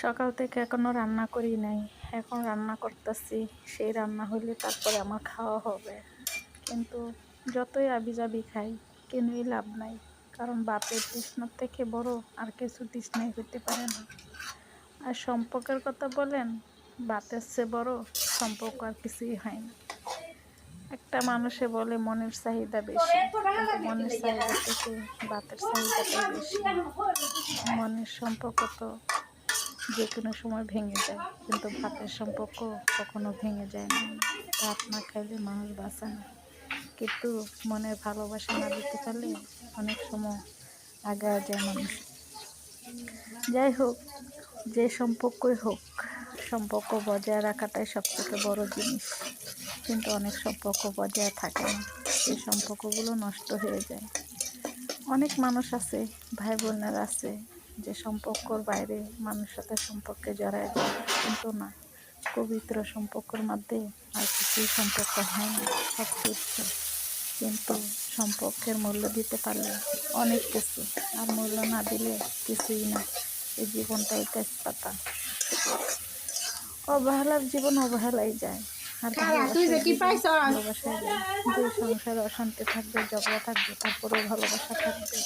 সকাল থেকে এখনো রান্না করি নাই। এখন রান্না করতেছি। সেই রান্না হইলে তারপরে আমার খাওয়া হবে। কিন্তু যতই আবিজাবি খাই কিনুই লাভ নাই। কারণ বাপের তৃষ্ণার থেকে বড় আর কিছু তৃষ্ণাই হইতে পারে না। আর সম্পর্কের কথা বলেন, বাতের চেয়ে বড় সম্পর্ক আর কিছুই হয় না। একটা মানুষে বলে মনের চাহিদা বেশি, কিন্তু মনের চাহিদা থেকে বাতের চাহিদাটাই বেশি। মনের সম্পর্ক তো যে কোনো সময় ভেঙে যায়, কিন্তু ভাতের সম্পর্ক কখনো ভেঙে যায় না। ভাত না খাইলে মানুষ বাঁচে না, কিন্তু মনের ভালোবাসা না দিতে পারলে অনেক সময় আগায় যায় মানুষ। যাই হোক, যে সম্পর্কই হোক, সম্পর্ক বজায় রাখাটাই সবথেকে বড় জিনিস। কিন্তু অনেক সম্পর্ক বজায় থাকে না, সেই সম্পর্কগুলো নষ্ট হয়ে যায়। অনেক মানুষ আছে, ভাই বোনেরা আছে, যে সম্পর্কর বাইরে মানুষের সাথে সম্পর্কে জড়ায় যায়, কিন্তু না, পবিত্র সম্পর্কের মধ্যে আর কিছুই সম্পর্ক হয় না, সব তুচ্ছ। কিন্তু সম্পর্কের মূল্য দিতে পারলে অনেক কিছু, আর মূল্য না দিলে কিছুই না। এই জীবনটাই তেজপাতা। অবহেলার জীবন অবহেলাই যায়, আর ভালোবাসায় যায়। যে সংসারে অশান্তি থাকবে, ঝগড়া থাকবে, তারপরেও ভালোবাসা থাকবে,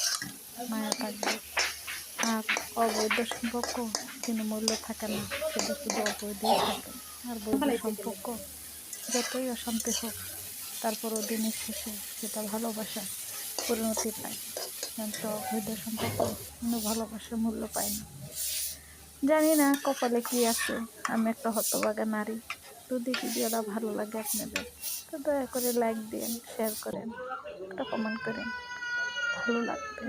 মায়া থাকবে। আর অবৈধ সম্পর্ক কিন্তু মূল্য থাকে না, শুধু শুধু অবৈধই থাকে। আর বৈধ সম্পর্ক যতই অশান্তি হোক, তারপরও দিনের শেষে সেটা ভালোবাসা পরিণতি পায়। কিন্তু অবৈধ সম্পর্ক কিন্তু ভালোবাসার মূল্য পায় না। জানি না কপালে কি আছে। আমি একটা হতভাগা নারী। যদি ভিডিওটা ভালো লাগে আপনাদের, তো দয়া করে লাইক দিন, শেয়ার করেন, একটা কমেন্ট করেন, ভালো লাগবে।